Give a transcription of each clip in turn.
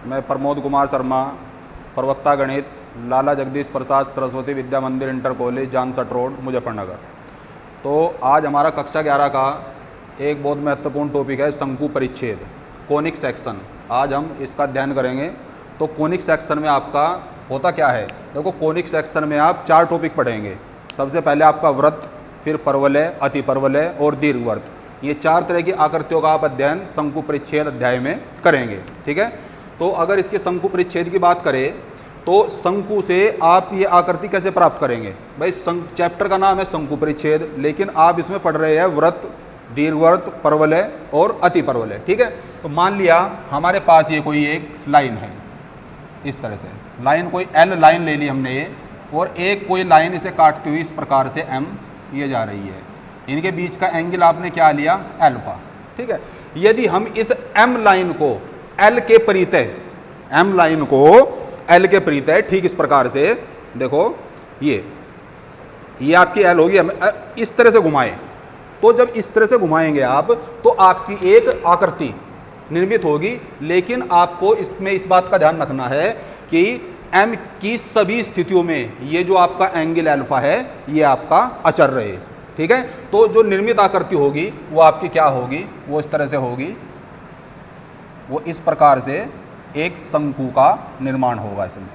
मैं प्रमोद कुमार शर्मा, प्रवक्ता गणित, लाला जगदीश प्रसाद सरस्वती विद्या मंदिर inter college, Jansath road, Muzaffarnagar. तो आज हमारा कक्षा 11 का एक बहुत महत्वपूर्ण टॉपिक है शंकु परिच्छेद, कोनिक सेक्शन। आज हम इसका अध्ययन करेंगे। तो कोनिक सेक्शन में आपका होता क्या है, देखो कोनिक सेक्शन में आप 4 टॉपिक पढ़ेंगे। सबसे पहले आपका वृत्त, फिर परवलय, अतिपरवलय और दीर्घवृत्त। ये 4 तरह की आकृतियों का आप अध्ययन शंकु परिच्छेद अध्याय में करेंगे। ठीक है। तो अगर इसके शंकु परिच्छेद की बात करें तो शंकु से आप ये आकृति कैसे प्राप्त करेंगे। भाई चैप्टर का नाम है शंकु परिच्छेद, लेकिन आप इसमें पढ़ रहे हैं वृत्त, दीर्घवृत्त, परवलय और अतिपरवलय। ठीक है। तो मान लिया हमारे पास ये कोई एक लाइन है, इस तरह से लाइन, कोई एल लाइन ले ली हमने ये, और एक कोई लाइन इसे काटती हुई इस प्रकार से एम ये जा रही है। इनके बीच का एंगल आपने क्या लिया, अल्फा। ठीक है। यदि हम इस एम लाइन को एल के परितय, एम लाइन को एल के परितय ठीक इस प्रकार से देखो, ये आपकी एल होगी, हम इस तरह से घुमाएं। तो जब इस तरह से घुमाएंगे आप तो आपकी एक आकृति निर्मित होगी। लेकिन आपको इसमें इस बात का ध्यान रखना है कि एम की सभी स्थितियों में ये जो आपका एंगल अल्फा है ये आपका अचर रहे। ठीक है। तो जो निर्मित आकृति होगी वो आपकी क्या होगी, वो इस तरह से होगी, वो इस प्रकार से एक शंकु का निर्माण होगा। इसमें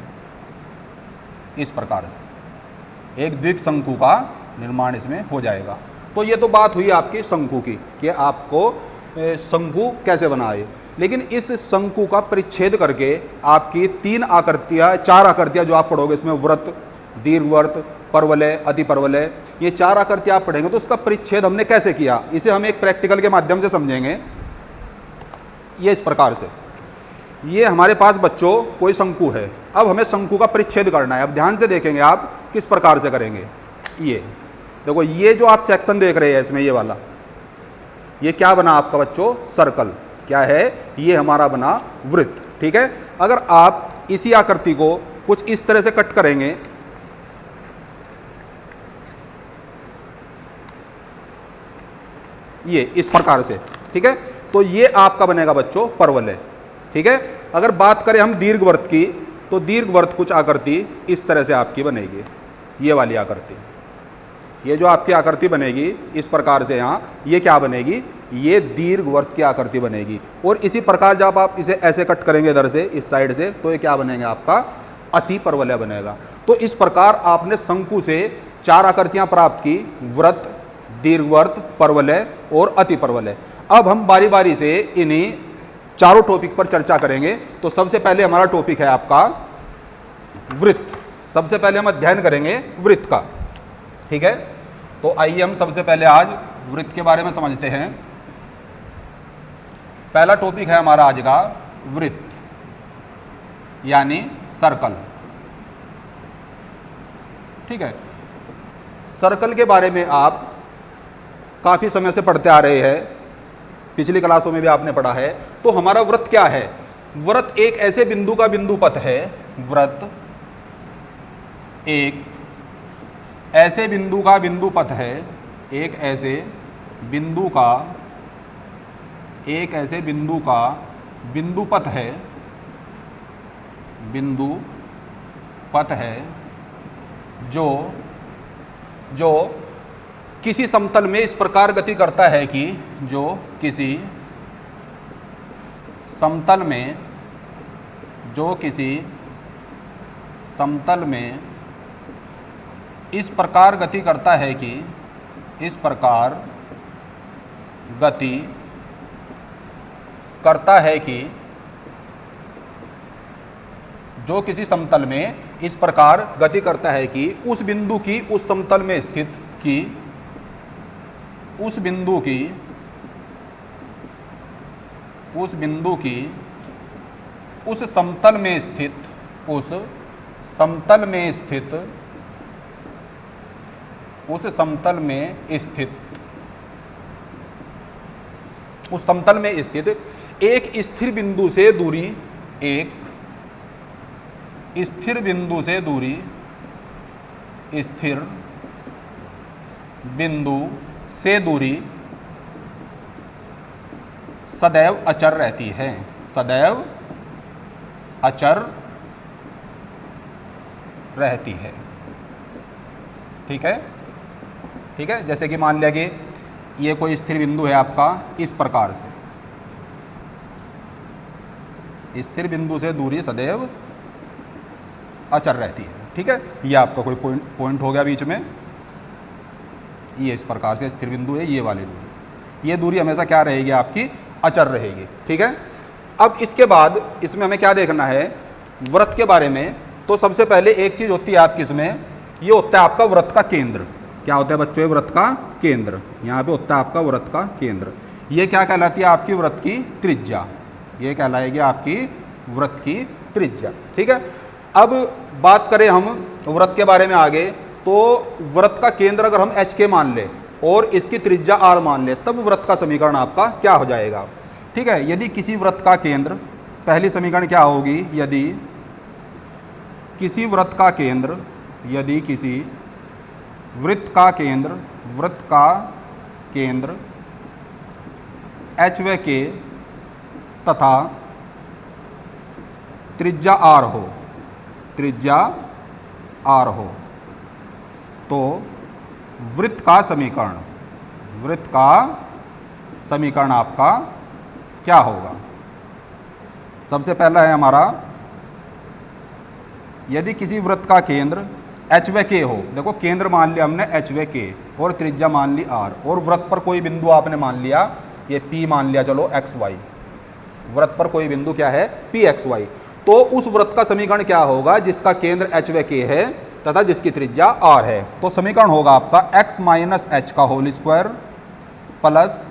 इस प्रकार से एक द्विशंकु का निर्माण इसमें हो जाएगा। तो ये तो बात हुई आपकी शंकु की कि आपको शंकु कैसे बनाए। लेकिन इस शंकु का परिच्छेद करके आपकी 4 आकृतियां जो आप पढ़ोगे, इसमें वृत्त, दीर्घवृत्त, परवलय, अतिपरवलय, ये 4 आकृतियां आप पढ़ेंगे। तो उसका परिच्छेद हमने कैसे किया, इसे हम एक प्रैक्टिकल के माध्यम से समझेंगे। ये इस प्रकार से, ये हमारे पास बच्चों कोई शंकु है। अब हमें शंकु का परिच्छेद करना है। अब ध्यान से देखेंगे आप किस प्रकार से करेंगे। ये देखो, ये जो आप सेक्शन देख रहे हैं इसमें ये वाला, ये क्या बना आपका बच्चों, सर्कल। क्या है, ये हमारा बना वृत्त। ठीक है। अगर आप इसी आकृति को कुछ इस तरह से कट करेंगे, ये इस प्रकार से, ठीक है, तो ये आपका बनेगा बच्चों परवलय। ठीक है। अगर बात करें हम दीर्घवृत्त की, तो दीर्घवृत्त कुछ आकृति इस तरह से आपकी बनेगी, ये वाली आकृति। ये जो आपकी आकृति बनेगी इस प्रकार से, यहाँ ये क्या बनेगी, ये दीर्घवृत्त की आकृति बनेगी। और इसी प्रकार जब आप इसे ऐसे कट करेंगे इधर से, इस साइड से, तो ये क्या बनेगा, आपका अतिपरवलय बनेगा। तो इस प्रकार आपने शंकु से 4 आकृतियां प्राप्त की, वृत्त, दीर्घवृत्त, परवलय और अतिपरवलय। अब हम बारी बारी से इन्हीं चारों टॉपिक पर चर्चा करेंगे। तो सबसे पहले हमारा टॉपिक है आपका वृत्त। सबसे पहले हम अध्ययन करेंगे वृत्त का। ठीक है। तो आइए हम सबसे पहले आज वृत्त के बारे में समझते हैं। पहला टॉपिक है हमारा आज का वृत्त, यानी सर्कल। ठीक है। सर्कल के बारे में आप काफ़ी समय से पढ़ते आ रहे हैं, पिछली क्लासों में भी आपने पढ़ा है। तो हमारा वृत्त क्या है, वृत्त एक ऐसे बिंदु का बिंदु पथ है। वृत्त एक ऐसे बिंदु का बिंदु पथ है, एक ऐसे बिंदु का बिंदु पथ है, बिंदु पथ है जो किसी समतल में इस प्रकार गति करता है कि जो किसी समतल में इस प्रकार गति करता है कि इस प्रकार गति करता है कि जो किसी समतल में इस प्रकार गति करता है कि उस बिंदु की उस समतल में स्थित की उस बिंदु की उस समतल में स्थित उस समतल में स्थित एक स्थिर बिंदु से दूरी, स्थिर बिंदु से दूरी सदैव अचर रहती है, सदैव अचर रहती है। ठीक है, ठीक है। जैसे कि मान लिया कि ये कोई स्थिर बिंदु है आपका, इस प्रकार से स्थिर बिंदु से दूरी सदैव अचर रहती है। ठीक है, ये आपका कोई पॉइंट हो गया बीच में, ये इस प्रकार से स्थिर बिंदु है, ये वाली दूरी, ये दूरी हमेशा क्या रहेगी आपकी, अचर रहेगी। ठीक है। अब इसके बाद इसमें हमें क्या देखना है व्रत के बारे में। तो सबसे पहले एक चीज़ होती है आपकी इसमें, ये होता है आपका व्रत का केंद्र। क्या होता है बच्चों, ये व्रत का केंद्र, यहाँ पे होता है आपका व्रत का केंद्र। ये क्या कहलाती है आपकी व्रत की त्रिज्या, ये कहलाएगी आपकी व्रत की त्रिज्या। ठीक है। अब बात करें हम व्रत के बारे में आगे, तो व्रत का केंद्र अगर हम एच के मान ले और इसकी त्रिज्या आर मान ले, तब व्रत का समीकरण आपका क्या हो जाएगा। ठीक है। यदि किसी व्रत का केंद्र, पहली समीकरण क्या होगी, यदि किसी व्रत का केंद्र, यदि किसी वृत्त का केंद्र, वृत्त का केंद्र एच व के तथा त्रिज्या आर हो, त्रिज्या आर हो, तो वृत्त का समीकरण, वृत्त का समीकरण आपका क्या होगा। सबसे पहला है हमारा, यदि किसी वृत्त का केंद्र एच व के हो, देखो केंद्र मान लिया हमने एच व के और त्रिज्या मान ली आर, और वृत्त पर कोई बिंदु आपने मान लिया, ये पी मान लिया, चलो एक्स वाई, वृत्त पर कोई बिंदु क्या है, पी एक्स वाई, तो उस वृत्त का समीकरण क्या होगा जिसका केंद्र एच व के है तथा जिसकी त्रिज्या आर है। तो समीकरण होगा आपका x माइनस एच का whole square plus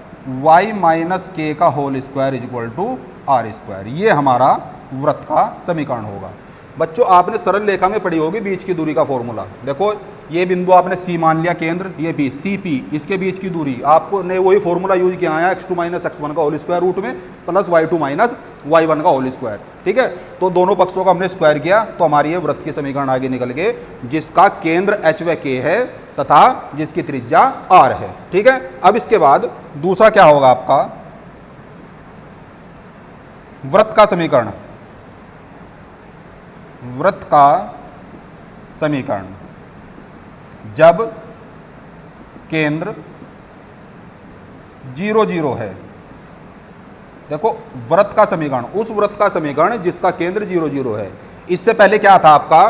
y minus k का whole square is equal to r square. ये हमारा वृत्त का समीकरण होगा। बच्चों आपने सरल रेखा में पढ़ी होगी बीच की दूरी का फॉर्मूला। देखो ये बिंदु आपने C मान लिया केंद्र, ये भी सी पी, इसके बीच की दूरी आपको ने वही फॉर्मूला यूज किया है, x2 माइनस x1 का होल स्क्वायर रूट में प्लस y2 माइनस y1 का होल स्क्वायर। ठीक है। तो दोनों पक्षों का हमने स्क्वायर किया, तो हमारी ये वृत्त की समीकरण आगे निकल गए, जिसका केंद्र h व k है तथा जिसकी त्रिज्या r है। ठीक है। अब इसके बाद दूसरा क्या होगा आपका, वृत्त का समीकरण, वृत्त का समीकरण जब केंद्र 0 0 है। देखो वृत्त का समीकरण, उस वृत्त का समीकरण जिसका केंद्र 0 0 है। इससे पहले क्या था आपका,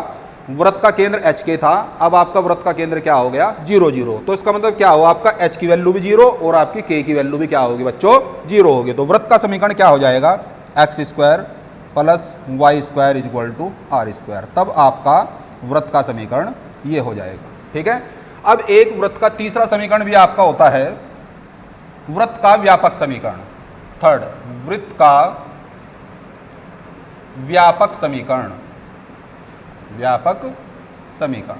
वृत्त का केंद्र एच के था, अब आपका वृत्त का केंद्र क्या हो गया, 0 0। तो इसका मतलब क्या हो, आपका एच की वैल्यू भी 0 और आपकी के की वैल्यू भी क्या होगी बच्चों, 0 होगी। तो वृत्त का समीकरण क्या हो जाएगा, x square plus y square is equal to r square. तब आपका वृत्त का समीकरण ये हो जाएगा। ठीक है। अब एक वृत्त का तीसरा समीकरण भी आपका होता है वृत्त का व्यापक समीकरण, थर्ड, वृत्त का व्यापक समीकरण, व्यापक समीकरण।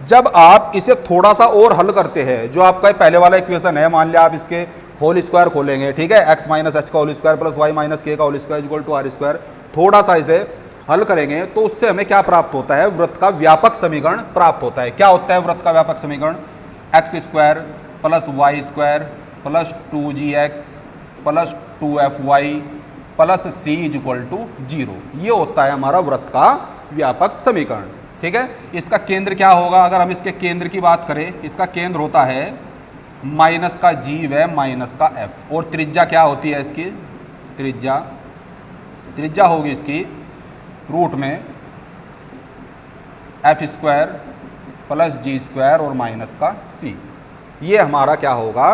जब आप इसे थोड़ा सा और हल करते हैं, जो आपका पहले वाला इक्वेशन है, मान लिया आप इसके होल स्क्वायर खोलेंगे, ठीक है, x माइनस एच का whole square plus y minus k का whole square equal to r square, थोड़ा सा इसे हल करेंगे तो उससे हमें क्या प्राप्त होता है, वृत्त का व्यापक समीकरण प्राप्त होता है। क्या होता है वृत्त का व्यापक समीकरण, x square plus y square plus 2gx plus 2fy plus c is equal to 0। ये होता है हमारा वृत्त का व्यापक समीकरण। ठीक है। इसका केंद्र क्या होगा, अगर हम इसके केंद्र की बात करें, इसका केंद्र होता है माइनस का g व माइनस का f, और त्रिज्या क्या होती है इसकी, त्रिज्या होगी इसकी रूट में एफ स्क्वायर प्लस जी स्क्वायर और माइनस का c। ये हमारा क्या होगा,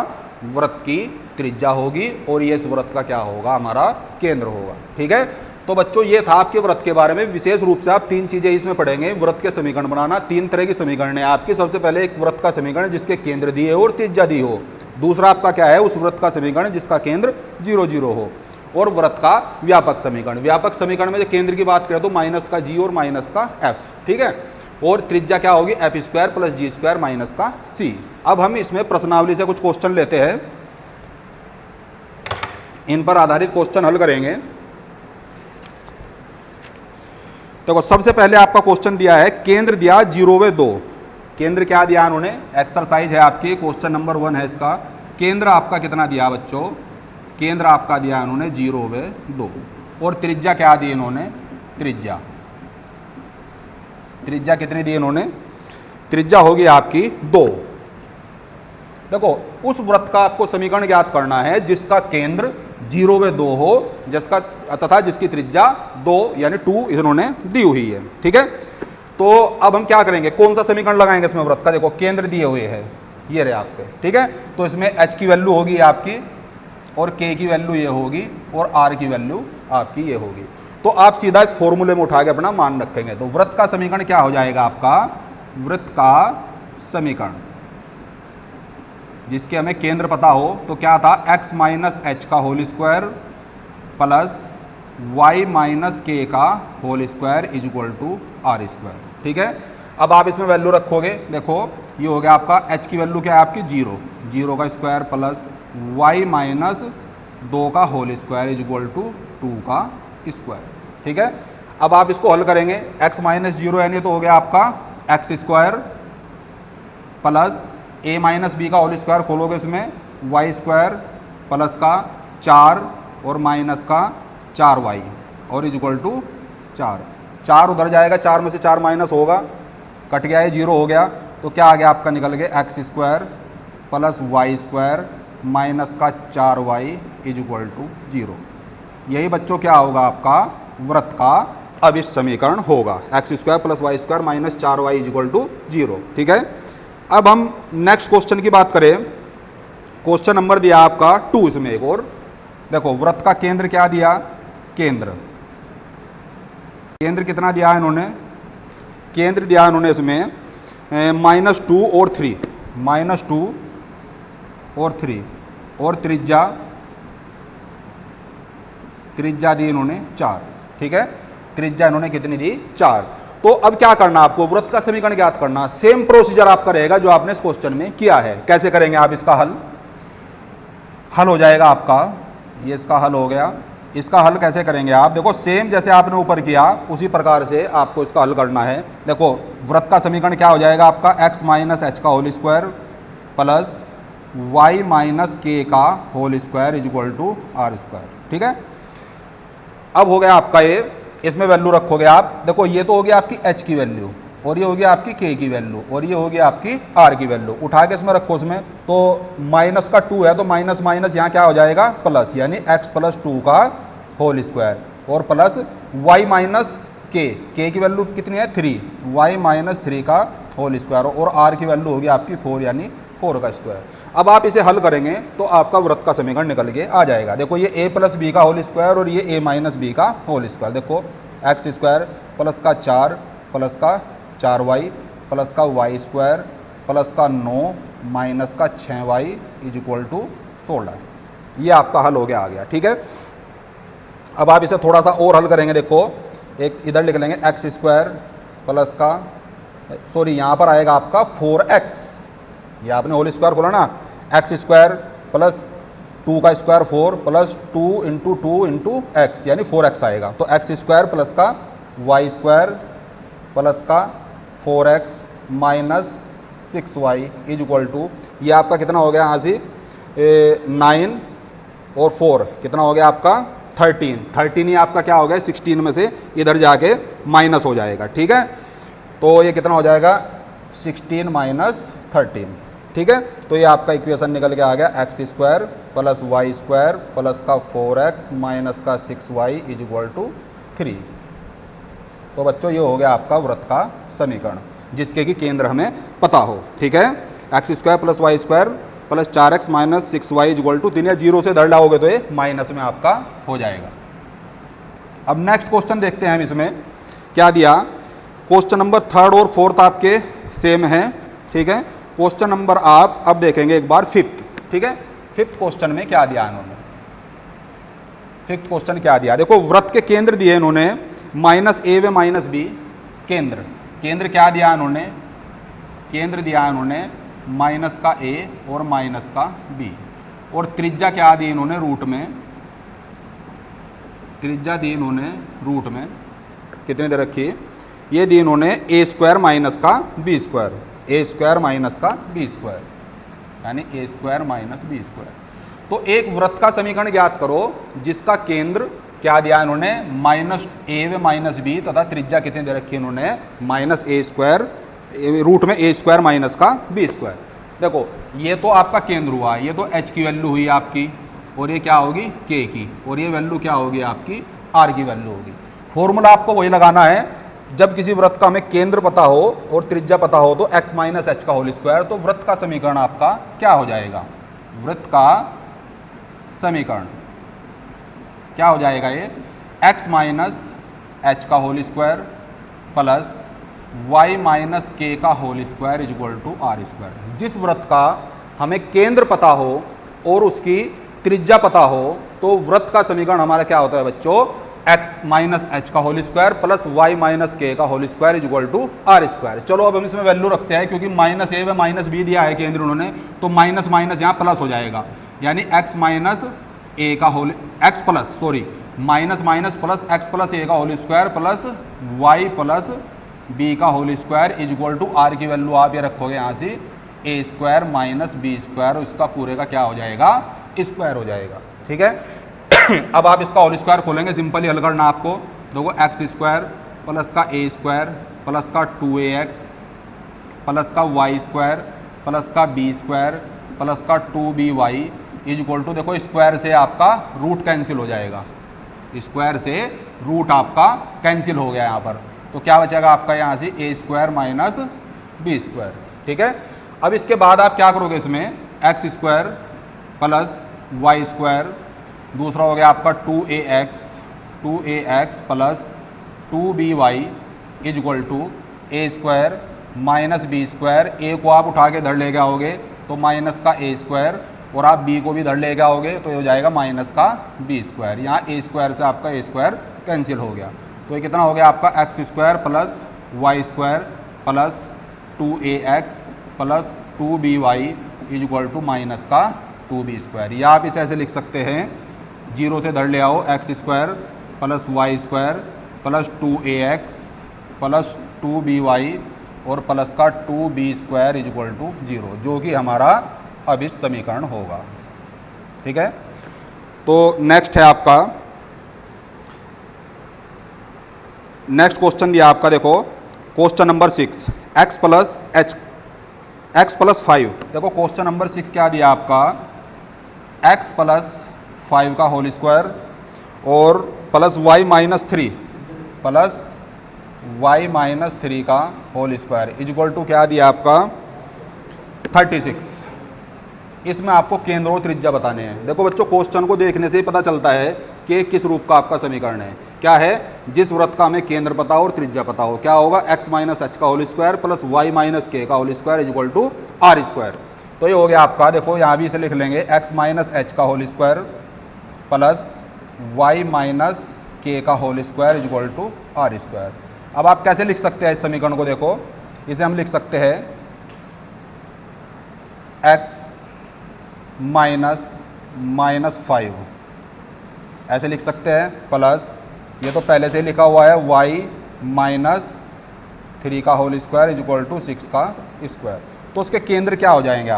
वृत्त की त्रिज्या होगी, और ये इस वृत्त का क्या होगा, हमारा केंद्र होगा। ठीक है। तो बच्चों ये था आपके वृत्त के बारे में। विशेष रूप से आप 3 चीजें इसमें पढ़ेंगे, वृत्त के समीकरण बनाना। 3 तरह की समीकरण है आपकी। सबसे पहले एक वृत्त का समीकरण जिसके केंद्र दिए हो और त्रिज्या दी हो। दूसरा आपका क्या है, उस वृत्त का समीकरण जिसका केंद्र 0 0 हो। और वृत्त का व्यापक समीकरण, व्यापक समीकरण में जो केंद्र की बात करें तो माइनस का g और माइनस का f। ठीक है। और त्रिज्या क्या होगी, एफ स्क्वायर प्लस जी स्क्वायर माइनस का c। अब हम इसमें प्रश्नावली से कुछ क्वेश्चन लेते हैं, इन पर आधारित क्वेश्चन हल करेंगे। देखो सबसे पहले आपका क्वेश्चन दिया है, केंद्र दिया 0 व 2। केंद्र क्या दिया उन्होंने, एक्सरसाइज है आपकी, क्वेश्चन नंबर 1 है इसका। केंद्र आपका कितना दिया बच्चों, केंद्र आपका दिया इन्होंने 0/2 और त्रिज्या क्या दी इन्होंने, त्रिज्या कितनी दी इन्होंने, त्रिज्या होगी आपकी 2। देखो उस वृत्त का आपको समीकरण ज्ञात करना है जिसका केंद्र 0/2 हो, जिसका तथा जिसकी त्रिज्या 2 यानी 2 इन्होंने दी हुई है। ठीक है, तो अब हम क्या करेंगे, कौन सा समीकरण लगाएंगे इसमें वृत्त का। देखो केंद्र दिए हुए हैं, ये रहे आपके। ठीक है, तो इसमें h की वैल्यू होगी आपकी और k की वैल्यू ये होगी और r की वैल्यू आपकी ये होगी। तो आप सीधा इस फॉर्मूले में उठा के अपना मान रखेंगे। तो वृत्त का समीकरण क्या हो जाएगा आपका, वृत्त का समीकरण जिसके हमें केंद्र पता हो तो क्या था, x माइनस एच का whole square plus y minus k का whole square is equal to r square. ठीक है, अब आप इसमें वैल्यू रखोगे, देखो ये हो गया आपका h की वैल्यू क्या है आपकी 0 का स्क्वायर प्लस y माइनस 2 का whole square is equal to 2 का स्क्वायर। ठीक है, अब आप इसको हल करेंगे, x माइनस 0 यानी तो हो गया आपका x square plus a minus b का होल स्क्वायर खोलोगे इसमें y स्क्वायर प्लस का 4 और माइनस का 4y और इज इक्वल टू 4 उधर जाएगा, 4 में से 4 माइनस होगा, कट गया, ये 0 हो गया। तो क्या आ गया आपका निकल गया x square plus y square minus का 4y इज इक्वल टू 0। यही बच्चों क्या होगा आपका वृत्त का अब इस समीकरण होगा, x square plus y square minus 4y is equal to 0। ठीक है, अब हम नेक्स्ट क्वेश्चन की बात करें। क्वेश्चन नंबर दिया आपका 2, इसमें एक और देखो, वृत्त का केंद्र क्या दिया, केंद्र कितना दिया इन्होंने, केंद्र दिया इन्होंने इसमें -2 और 3, -2 और 3 और त्रिज्या दी इन्होंने 4। ठीक है, त्रिज्या इन्होंने कितनी दी, 4। तो अब क्या करना आपको, वृत्त का समीकरण ज्ञात करना। सेम प्रोसीजर आपका रहेगा जो आपने इस क्वेश्चन में किया है। कैसे करेंगे आप इसका हल हो जाएगा आपका, ये इसका हल हो गया। इसका हल कैसे करेंगे आप, देखो सेम जैसे आपने ऊपर किया उसी प्रकार से आपको इसका हल करना है। देखो वृत्त का समीकरण क्या हो जाएगा आपका, x माइनस एच का whole square plus y minus k का whole square is equal to r square. ठीक है, अब हो गया आपका ये, इसमें वैल्यू रखोगे आप। देखो ये तो होगी आपकी h की वैल्यू और ये होगी आपकी k की वैल्यू और ये होगी आपकी r की वैल्यू। उठा के इसमें रखो, इसमें तो माइनस का 2 है तो माइनस माइनस यहाँ क्या हो जाएगा प्लस, यानी x प्लस 2 का होल स्क्वायर और प्लस y माइनस k की वैल्यू कितनी है 3, y माइनस 3 का होल स्क्वायर और r की वैल्यू होगी आपकी 4 यानी 4 का स्क्वायर। अब आप इसे हल करेंगे तो आपका वृत्त का समीकरण निकल के आ जाएगा। देखो ये a प्लस बी का होल स्क्वायर और ये a माइनस बी का होल स्क्वायर। देखो एक्स स्क्वायर प्लस का 4 प्लस का 4y प्लस का y स्क्वायर प्लस का 9 माइनस का 6y इज इक्वल टू 16। ये आपका हल हो गया, आ गया। ठीक है, अब आप इसे थोड़ा सा और हल करेंगे। देखो एक इधर लिख लेंगे एक्स स्क्वायर प्लस का, सॉरी यहाँ पर आएगा आपका 4x, ये आपने होल स्क्वायर खोला ना, एक्स स्क्वायर प्लस 2 का square 4 plus 2 into 2 into x यानी 4x आएगा। तो एक्स स्क्वायर प्लस का वाई स्क्वायर प्लस का 4x minus 6y is equal to, ये आपका कितना हो गया यहाँ से 9 और 4 कितना हो गया आपका 13 ही आपका क्या हो गया 16 में से इधर जाके माइनस हो जाएगा। ठीक है, तो ये कितना हो जाएगा 16 माइनस 13। ठीक है, तो ये आपका इक्वेशन निकल के आ गया x square plus y square plus का 4x माइनस का 6y इज इक्वल टू 3। तो बच्चों ये हो गया आपका वृत्त का समीकरण जिसके कि केंद्र हमें पता हो। ठीक है, x square plus y square plus 4x minus 6y is equal to 3, या 0 से धर लाओगे तो ये माइनस में आपका हो जाएगा। अब नेक्स्ट क्वेश्चन देखते हैं हम, इसमें क्या दिया। क्वेश्चन नंबर 3rd और 4th आपके सेम है। ठीक है, क्वेश्चन नंबर आप अब देखेंगे एक बार 5th। ठीक है, 5th क्वेश्चन में क्या दिया इन्होंने, 5th क्वेश्चन क्या दिया, देखो वृत्त के केंद्र दिए इन्होंने -a व -b। केंद्र क्या दिया इन्होंने, केंद्र दिया इन्होंने माइनस का a और माइनस का b और त्रिज्या क्या दी इन्होंने रूट में, त्रिज्या दी इन्होंने रूट में कितने दे रखी, ये दी इन्होंने a स्क्वायर माइनस का b square, a square minus का b स्क्वायर यानी a square minus b square. तो एक वृत्त का समीकरण ज्ञात करो जिसका केंद्र क्या दिया इन्होंने, -a व -b तथा त्रिज्या कितनी दे रखी है इन्होंने, -a² रूट में a² माइनस का b²। देखो ये तो आपका केंद्र हुआ, ये तो h की वैल्यू हुई आपकी, और ये क्या होगी k की, और ये वैल्यू क्या होगी आपकी r की वैल्यू होगी। फॉर्मूला आपको वही लगाना है, जब किसी वृत्त का हमें केंद्र पता हो और त्रिज्या पता हो तो x माइनस h का होल स्क्वायर, तो वृत्त का समीकरण आपका क्या हो जाएगा, वृत्त का समीकरण क्या हो जाएगा, ये x माइनस h का whole square plus y minus k का whole square is equal to r²। जिस वृत्त का हमें केंद्र पता हो और उसकी त्रिज्या पता हो तो वृत्त का समीकरण हमारा क्या होता है बच्चों, x माइनस h का whole square plus y minus k का whole square is equal to r²। चलो अब हम इसमें वैल्यू रखते हैं, क्योंकि -a व -b दिया है केंद्र उन्होंने, तो माइनस माइनस यहाँ प्लस हो जाएगा, यानी x माइनस a का whole x plus sorry minus minus plus x plus a का whole square plus y plus b का whole square is equal to r की वैल्यू आप ये रखोगे यहाँ से a² माइनस b², उसका पूरे का क्या हो जाएगा, स्क्वायर हो जाएगा। ठीक है अब आप इसका होल स्क्वायर खोलेंगे, सिंपली हल करना आपको। देखो x² प्लस का a² प्लस का 2ax प्लस का y² प्लस का b² प्लस का 2by इज इक्वल टू, देखो स्क्वायर से आपका रूट कैंसिल हो जाएगा, स्क्वायर से रूट आपका कैंसिल हो गया यहाँ पर, तो क्या बचेगा आपका यहाँ से a² माइनस b²। ठीक है अब इसके बाद आप क्या करोगे, इसमें x² प्लस y², दूसरा हो गया आपका 2ax plus 2by is equal to a² minus b²। a को आप उठा के इधर ले जाओगे तो माइनस का a², और आप b को भी इधर ले जाओगे तो ये हो जाएगा माइनस का b²। यहाँ a² से आपका a² कैंसिल हो गया, तो ये कितना हो गया आपका x² plus y² plus 2ax plus 2by is equal to minus का 2b²। या आप इसे ऐसे लिख सकते हैं, 0 से इधर ले आओ, x² plus y² plus 2ax plus 2by और प्लस का 2b² इज इक्वल टू 0, जो कि हमारा अब इस समीकरण होगा। ठीक है तो नेक्स्ट है आपका, नेक्स्ट क्वेश्चन दिया आपका, देखो क्वेश्चन नंबर 6 x प्लस 5। देखो क्वेश्चन नंबर 6 क्या दिया आपका, x प्लस 5 का होल स्क्वायर और plus y minus 3 plus y minus 3 का whole square is equal to क्या दिया आपका 36। इसमें आपको केंद्र और त्रिज्या बताने हैं। देखो बच्चों क्वेश्चन को देखने से ही पता चलता है कि किस रूप का आपका समीकरण है। क्या है, जिस वृत्त का हमें केंद्र पता हो और त्रिज्या पता हो, क्या होगा x माइनस h का whole square plus y minus k का whole square is equal to r²। तो ये हो गया आपका, देखो यहाँ भी इसे लिख लेंगे x माइनस h का whole square plus y minus k का whole square is equal to r²। अब आप कैसे लिख सकते हैं इस समीकरण को, देखो इसे हम लिख सकते हैं x माइनस 5 ऐसे लिख सकते हैं, प्लस ये तो पहले से लिखा हुआ है y माइनस 3 का whole square is equal to 6 का स्क्वायर। तो उसके केंद्र क्या हो जाएंगे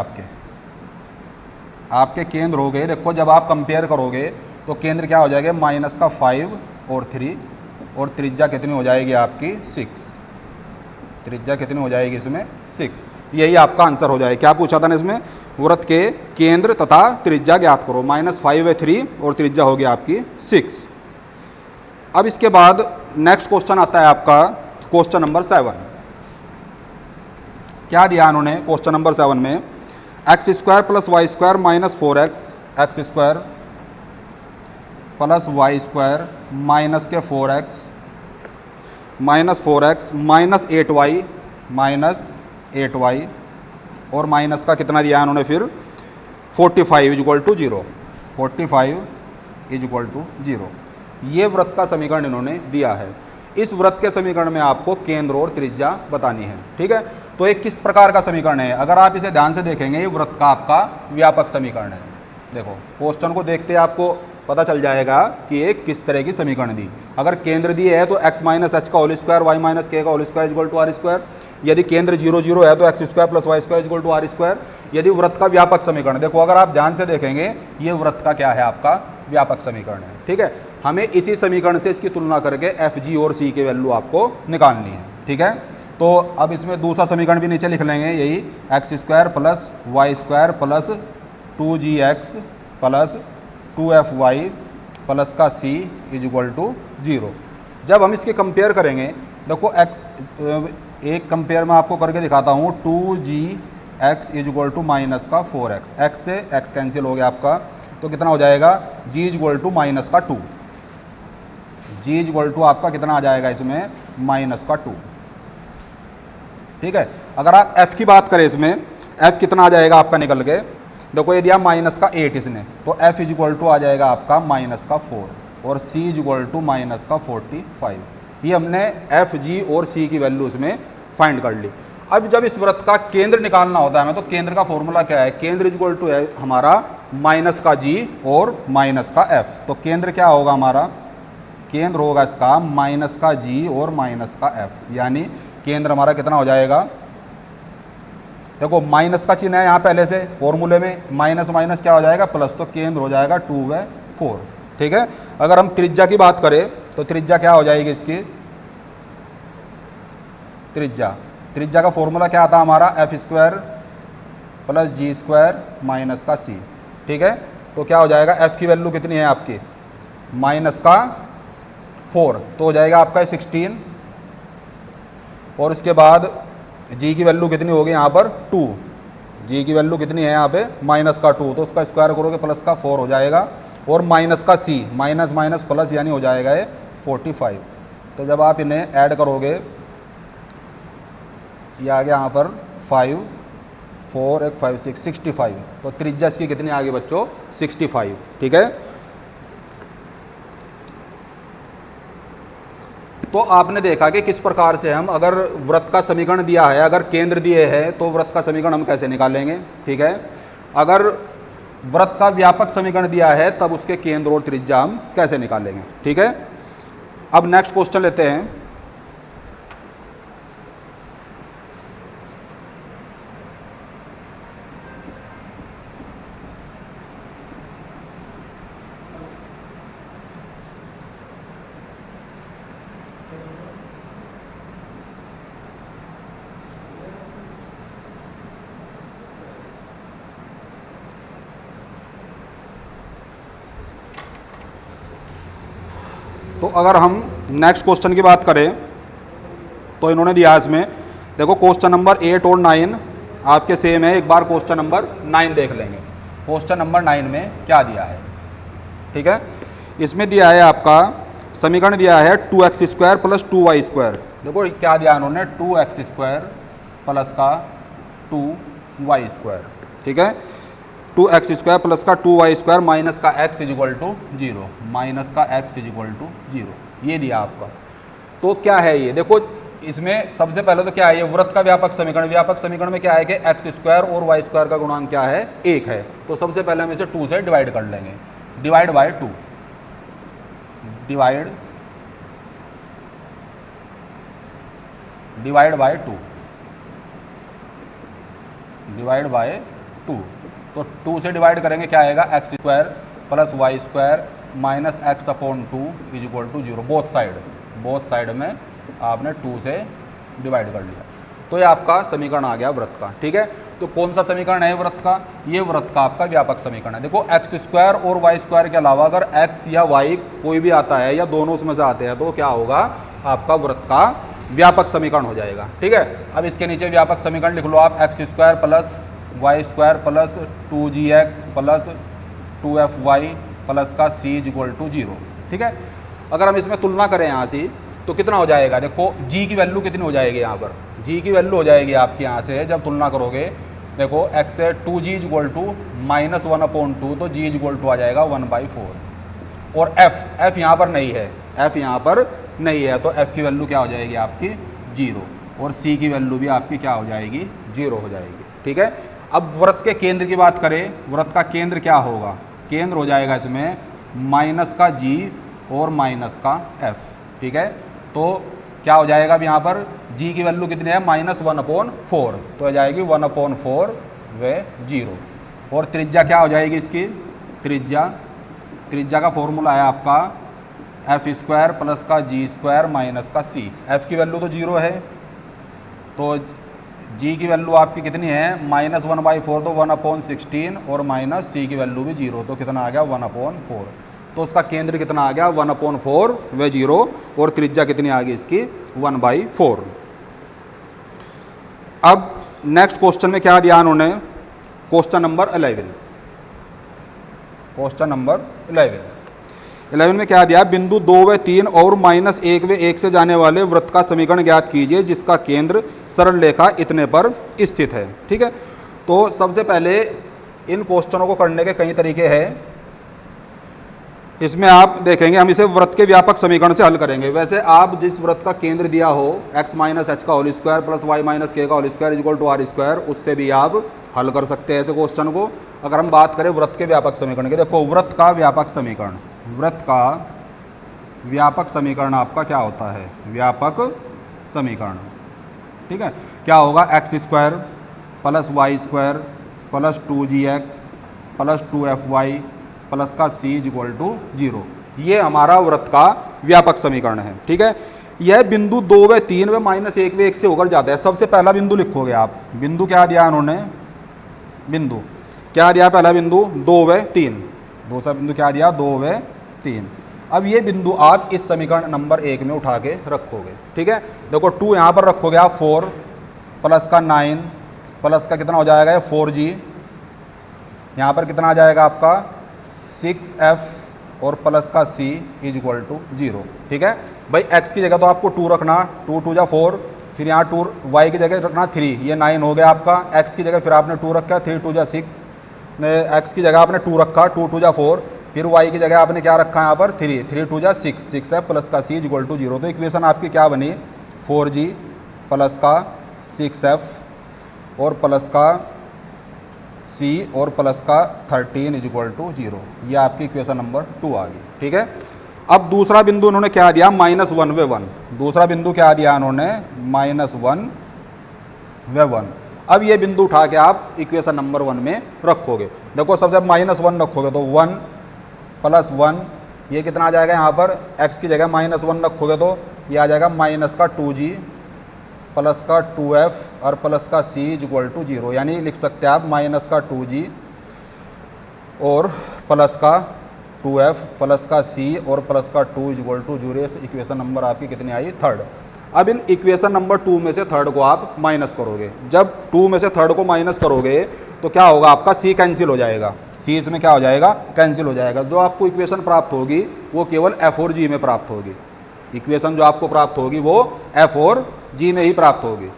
आपके केंद्र हो गए, देखो जब आप कंपेयर करोगे तो केंद्र क्या हो जाएगा, माइनस का 5 और 3, और त्रिज्या कितनी हो जाएगी आपकी 6, त्रिज्या कितनी हो जाएगी इसमें 6। यही आपका आंसर हो जाएगा। क्या पूछा था ना इसमें, वृत्त के केंद्र तथा त्रिज्या ज्ञात करो, -5 है 3 और त्रिज्या होगी आपकी 6। अब इसके बाद नेक्स्ट क्वेश्चन आता है आपका क्वेश्चन नंबर 7। क्या दिया उन्होंने क्वेश्चन नंबर 7 में, x² plus y² minus 4x, x² plus y² minus के 4x minus 4x minus 8y और माइनस का कितना दिया उन्होंने फिर 45 is equal to 0, 45 is equal to 0। ये वृत्त का समीकरण इन्होंने दिया है। इस वृत्त के समीकरण में आपको केंद्र और त्रिज्या बतानी है। ठीक है, तो एक किस प्रकार का समीकरण है, अगर आप इसे ध्यान से देखेंगे ये वृत्त का आपका व्यापक समीकरण है। देखो क्वेश्चन को देखते आपको पता चल जाएगा कि ये किस तरह की समीकरण दी। अगर केंद्र दिए है तो x माइनस एच का whole square y minus k का whole square equal to r square. यदि केंद्र 0 0 है तो x square plus y square equal to r square. यदि वृत्त का व्यापक समीकरण, देखो अगर आप ध्यान से देखेंगे ये वृत्त का क्या है, आपका व्यापक समीकरण है। ठीक है, हमें इसी समीकरण से इसकी तुलना करके एफ जी और सी की वैल्यू आपको निकालनी है। ठीक है, तो अब इसमें दूसरा समीकरण भी नीचे लिख लेंगे, यही x square plus y square plus 2gx plus 2fy plus का c इज इक्वल टू 0। जब हम इसके कंपेयर करेंगे, देखो x एक कंपेयर मैं आपको करके दिखाता हूँ, 2gx is equal to minus का 4x, x से x कैंसिल हो गया आपका, तो कितना हो जाएगा g is equal to minus का 2, g इज इक्वल टू आपका कितना आ जाएगा इसमें माइनस का 2। ठीक है, अगर आप f की बात करें इसमें f कितना आ जाएगा आपका निकल के, देखो ये दिया माइनस का 8 इसने, तो f इज इक्वल टू आ जाएगा आपका माइनस का 4 और c is equal to minus का 45। ये हमने f g और c की वैल्यू इसमें फाइंड कर ली। अब जब इस वृत्त का केंद्र निकालना होता है हमें, तो केंद्र का फॉर्मूला क्या है, केंद्र इज इक्वल टू है हमारा माइनस का g और माइनस का f। तो केंद्र क्या होगा हमारा, केंद्र होगा इसका माइनस का g और माइनस का f, यानी केंद्र हमारा कितना हो जाएगा, देखो माइनस का चिन्ह है यहाँ पहले से फॉर्मूले में, माइनस माइनस क्या हो जाएगा प्लस, तो केंद्र हो जाएगा 2/4। ठीक है, अगर हम त्रिज्या की बात करें तो त्रिज्या क्या हो जाएगी इसकी, त्रिज्या का फॉर्मूला क्या आता है हमारा, एफ स्क्वायर प्लस जी स्क्वायर माइनस का सी। ठीक है, तो क्या हो जाएगा, एफ की वैल्यू कितनी है आपकी माइनस का 4, तो हो जाएगा आपका 16, और उसके बाद जी की वैल्यू कितनी होगी यहाँ पर 2, जी की वैल्यू कितनी है यहाँ पे माइनस का 2, तो उसका स्क्वायर करोगे प्लस का 4 हो जाएगा, और माइनस का सी, माइनस माइनस प्लस यानी हो जाएगा ये 45। तो जब आप इन्हें ऐड करोगे, ये आ गया यहाँ पर 5 4 1 5 6 65, तो त्रिज्या इसकी कितनी आ गई बच्चों 65। ठीक है, तो आपने देखा कि किस प्रकार से हम, अगर वृत्त का समीकरण दिया है, अगर केंद्र दिए है तो वृत्त का समीकरण हम कैसे निकालेंगे। ठीक है, अगर वृत्त का व्यापक समीकरण दिया है तब उसके केंद्र और त्रिज्या हम कैसे निकालेंगे। ठीक है, अब नेक्स्ट क्वेश्चन लेते हैं। तो अगर हम नेक्स्ट क्वेश्चन की बात करें तो इन्होंने दिया इसमें, देखो क्वेश्चन नंबर 8 और 9 आपके सेम है, एक बार क्वेश्चन नंबर 9 देख लेंगे। क्वेश्चन नंबर 9 में क्या दिया है, ठीक है, इसमें दिया है आपका समीकरण दिया है 2x square plus 2y square. देखो क्या दिया उन्होंने, 2x स्क्वायर प्लस का 2y स्क्वायर। ठीक है, 2x स्क्वायर प्लस का 2y स्क्वायर माइनस का x is equal to 0, minus का x इज इक्वल टू 0, ये दिया आपका। तो क्या है ये, देखो इसमें सबसे पहले तो क्या है, ये वृत्त का व्यापक समीकरण, व्यापक समीकरण में क्या है कि x स्क्वायर और y स्क्वायर का गुणांक क्या है 1 है, तो सबसे पहले हम इसे 2 से डिवाइड कर लेंगे, divide by 2, divide by 2, divide by 2, तो 2 से डिवाइड करेंगे क्या आएगा, x square plus y square minus x upon 2 is equal to 0, both side में आपने 2 से डिवाइड कर लिया, तो ये आपका समीकरण आ गया वृत्त का। ठीक है, तो कौन सा समीकरण है वृत्त का, ये वृत्त का आपका व्यापक समीकरण है। देखो एक्स स्क्वायर और वाई स्क्वायर के अलावा अगर एक्स या वाई कोई भी आता है या दोनों उसमें से आते हैं तो क्या होगा, आपका वृत्त का व्यापक समीकरण हो जाएगा। ठीक है, अब इसके नीचे व्यापक समीकरण लिख लो आप, x square plus y square plus 2gx plus 2fy plus का c इज इक्वल टू 0। ठीक है, अगर हम इसमें तुलना करें यहाँ से तो कितना हो जाएगा, देखो g की वैल्यू कितनी हो जाएगी, यहाँ पर g की वैल्यू हो जाएगी आपकी यहाँ से जब तुलना करोगे, देखो x से 2g is equal to minus 1/2, तो g इज इक्वल टू आ जाएगा 1/4, और f यहाँ पर नहीं है, f यहाँ पर नहीं है, तो f की वैल्यू क्या हो जाएगी आपकी 0, और c की वैल्यू भी आपकी क्या हो जाएगी 0 हो जाएगी। ठीक है, अब वृत्त के केंद्र की बात करें, वृत्त का केंद्र क्या होगा, केंद्र हो जाएगा इसमें माइनस का जी और माइनस का एफ, ठीक है। तो क्या हो जाएगा अब यहाँ पर जी की वैल्यू कितनी है, -1/4, तो आ जाएगी 1/4 व 0। और त्रिज्या क्या हो जाएगी इसकी, त्रिज्या का फॉर्मूला है आपका f² प्लस का g² माइनस का c। f की वैल्यू तो 0 है, तो g की वैल्यू आपकी कितनी है -1/4, तो 1/16, और माइनस c की वैल्यू भी 0, तो कितना आ गया 1/4। तो उसका केंद्र कितना आ गया 1/4 व 0, और त्रिज्या कितनी आ गई इसकी 1/4। अब नेक्स्ट क्वेश्चन में क्या दिया उन्होंने, क्वेश्चन नंबर 11 में क्या दिया, बिंदु 2 व 3 और -1 व 1 से जाने वाले वृत्त का समीकरण ज्ञात कीजिए जिसका केंद्र सरल रेखा इतने पर स्थित है, ठीक है। तो सबसे पहले इन क्वेश्चनों को करने के कई तरीके हैं। इसमें आप देखेंगे हम इसे वृत्त के व्यापक समीकरण से हल करेंगे। वैसे आप जिस वृत्त का केंद्र दिया हो x - h का whole square plus y - k का whole square equal to r², उससे भी आप हल कर सकते हैं ऐसे क्वेश्चन को। अगर हम बात करें वृत्त के व्यापक समीकरण की, देखो वृत्त का व्यापक समीकरण आपका क्या होता है, व्यापक समीकरण, ठीक है। क्या होगा, x² plus y² plus 2gx plus 2fy plus का c इक्वल टू 0। ये हमारा वृत्त का व्यापक समीकरण है, ठीक है। यह बिंदु 2 व 3 व -1 व 1 से होकर जाता है। सबसे पहला बिंदु लिखोगे आप, बिंदु क्या दिया उन्होंने, पहला बिंदु 2 व 3, दूसरा बिंदु क्या दिया 2 व 3। अब ये बिंदु आप इस समीकरण नंबर 1 में उठा के रखोगे, ठीक है। देखो 2 यहाँ पर रखोगे आप, 4 प्लस का 9 प्लस का कितना हो जाएगा ये 4g, यहाँ पर कितना आ जाएगा आपका 6f और प्लस का c इज इक्वल टू 0, ठीक है। भाई x की जगह तो आपको 2 रखना, 2 2 जा 4, फिर यहाँ 2 y की जगह रखना 3, ये 9 हो गया आपका। x की जगह फिर आपने 2 रखा, 3 2 जा 6, x की जगह आपने 2 रखा, 2 2 जा 4, फिर y की जगह आपने क्या रखा यहाँ पर 3, 3 2 जा 6, 6f प्लस का c इज इक्वल टू 0। तो इक्वेशन आपकी क्या बनी, 4g प्लस का 6f और प्लस का c और प्लस का 13 इज इक्वल टू 0। ये आपकी इक्वेशन नंबर 2 आ गई, ठीक है। अब दूसरा बिंदु उन्होंने क्या दिया, -1 व 1। दूसरा बिंदु क्या दिया उन्होंने, -1 व 1। अब ये बिंदु उठा के आप इक्वेशन नंबर 1 में रखोगे। देखो सबसे -1 रखोगे तो 1 प्लस 1, ये कितना आ जाएगा, यहाँ पर x की जगह -1 रखोगे तो ये आ जाएगा माइनस का 2g प्लस का 2f और प्लस का c इज इक्वल टू 0। यानी लिख सकते हैं आप माइनस का 2g और प्लस का 2f प्लस का c और प्लस का 2 is equal to 0। Equation number आपकी कितनी आई, 3rd। अब इन इक्वेशन नंबर 2 में से 3rd को आप माइनस करोगे। जब 2 में से 3rd को माइनस करोगे तो क्या होगा, आपका c कैंसिल हो जाएगा, c इसमें क्या हो जाएगा, कैंसिल हो जाएगा। जो आपको इक्वेशन प्राप्त होगी वो केवल f और g में प्राप्त होगी। इक्वेशन जो आपको प्राप्त होगी वो f और g में ही प्राप्त होगी।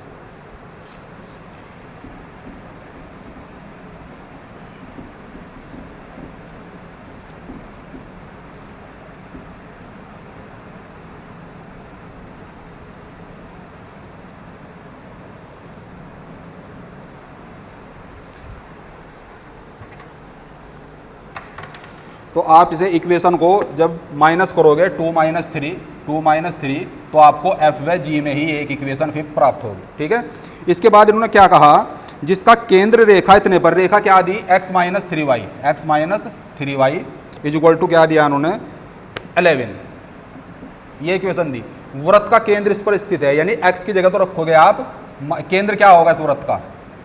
तो आप इसे इक्वेशन को जब माइनस करोगे 2 - 3 तो आपको f व g में ही एक इक्वेशन फिर प्राप्त होगी, ठीक है। इसके बाद इन्होंने क्या कहा, जिसका केंद्र रेखा इतने पर, रेखा क्या दी, x - 3y is equal to क्या दिया उन्होंने 11। ये इक्वेशन दी। वृत्त का केंद्र इस पर स्थित है, यानी x की जगह तो रखोगे आप, केंद्र क्या होगा इस वृत्त का,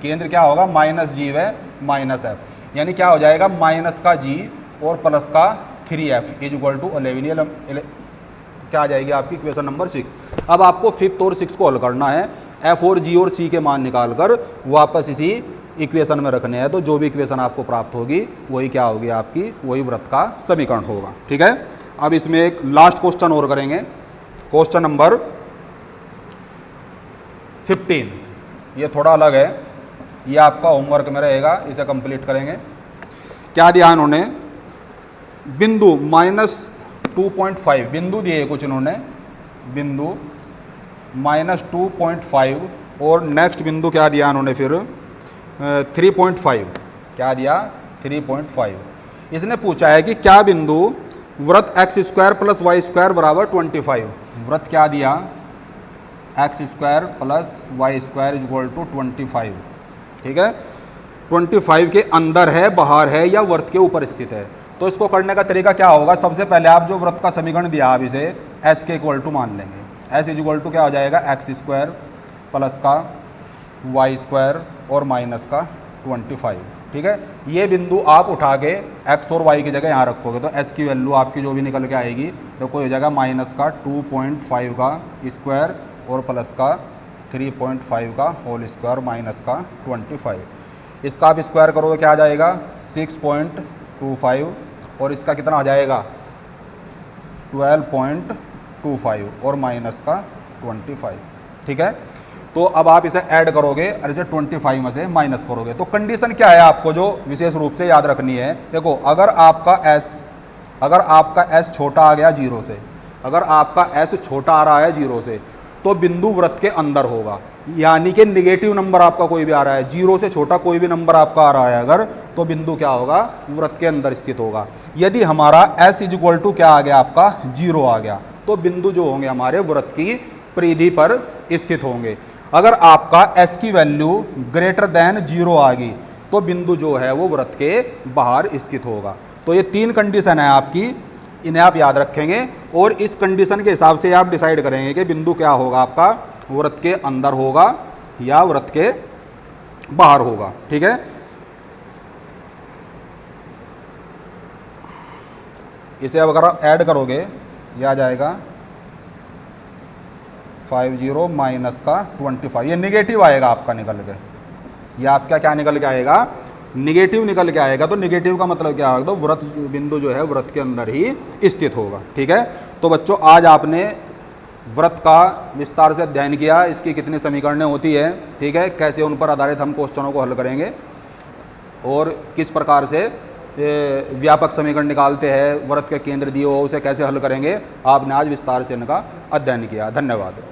केंद्र क्या होगा -g व -f, यानी क्या हो जाएगा माइनस का g और प्लस का 3f इज इक्वल टू 11। क्या आ जाएगी आपकी इक्वेशन नंबर 6। अब आपको 5th और 6th को हल करना है, f और g और c के मान निकाल कर वापस इसी इक्वेशन में रखने हैं। तो जो भी इक्वेशन आपको प्राप्त होगी वही क्या होगी आपकी, वही वृत्त का समीकरण होगा, ठीक है। अब इसमें एक लास्ट क्वेश्चन और करेंगे, क्वेश्चन नंबर 15। ये थोड़ा अलग है, ये आपका होमवर्क में रहेगा, इसे कंप्लीट करेंगे। क्या दिया इन्होंने, बिंदु -2.5 बिंदु दिए कुछ इन्होंने, बिंदु -2.5 और नेक्स्ट बिंदु क्या दिया इन्होंने फिर 3.5। क्या दिया 3.5। इसने पूछा है कि क्या बिंदु वृत्त x square plus y square बराबर 25। वृत्त क्या दिया, x square plus y square is equal to 25। ठीक है, 25 के अंदर है, बाहर है, या वृत्त के ऊपर स्थित है। तो इसको करने का तरीका क्या होगा, सबसे पहले आप जो वृत्त का समीकरण दिया आप इसे एस के इक्वल टू मान लेंगे। एस इज इक्वल टू क्या हो जाएगा, एक्स स्क्वायर प्लस का वाई स्क्वायर और माइनस का 25। ठीक है, ये बिंदु आप उठा के एक्स और वाई की जगह यहाँ रखोगे तो एस की वैल्यू आपकी जो भी निकल के आएगी तो कोई हो जाएगा माइनस का 2.5 का स्क्वायर और प्लस का 3.5 का होल स्क्वायर माइनस का 25। इसका आप स्क्वायर करोगे क्या आ जाएगा 6.25 और इसका कितना आ जाएगा 12.25 और माइनस का 25। ठीक है, तो अब आप इसे ऐड करोगे और इसे 25 में से माइनस करोगे। तो कंडीशन क्या है आपको जो विशेष रूप से याद रखनी है, देखो अगर आपका एस छोटा आ गया 0 से, अगर आपका एस छोटा आ रहा है 0 से तो बिंदु वृत्त के अंदर होगा, यानी कि निगेटिव नंबर आपका कोई भी आ रहा है, 0 से छोटा कोई भी नंबर आपका आ रहा है अगर, तो बिंदु क्या होगा, वृत्त के अंदर स्थित होगा। यदि हमारा एस इज इक्वल टू क्या आ गया आपका 0 आ गया तो बिंदु जो होंगे हमारे वृत्त की परिधि पर स्थित होंगे। अगर आपका s की वैल्यू ग्रेटर देन 0 आ गई तो बिंदु जो है वो वृत्त के बाहर स्थित होगा। तो ये 3 कंडीशन है आपकी, इन्हें आप याद रखेंगे और इस कंडीशन के हिसाब से आप डिसाइड करेंगे कि बिंदु क्या होगा आपका, वृत्त के अंदर होगा या वृत्त के बाहर होगा। ठीक है, इसे अब अगर आप ऐड करोगे यह आ जाएगा 50 माइनस का 25, ये निगेटिव आएगा आपका निकल के, ये आपका क्या निकल के आएगा, निगेटिव निकल के आएगा। तो निगेटिव का मतलब क्या होगा, तो वृत्त बिंदु जो है वृत्त के अंदर ही स्थित होगा। ठीक है, तो बच्चों आज आपने वृत्त का विस्तार से अध्ययन किया, इसकी कितनी समीकरणें होती है, ठीक है, कैसे उन पर आधारित हम क्वेश्चनों को हल करेंगे और किस प्रकार से व्यापक समीकरण निकालते हैं, वृत्त के केंद्र दिए हो उसे कैसे हल करेंगे, आपने आज विस्तार से इनका अध्ययन किया। धन्यवाद।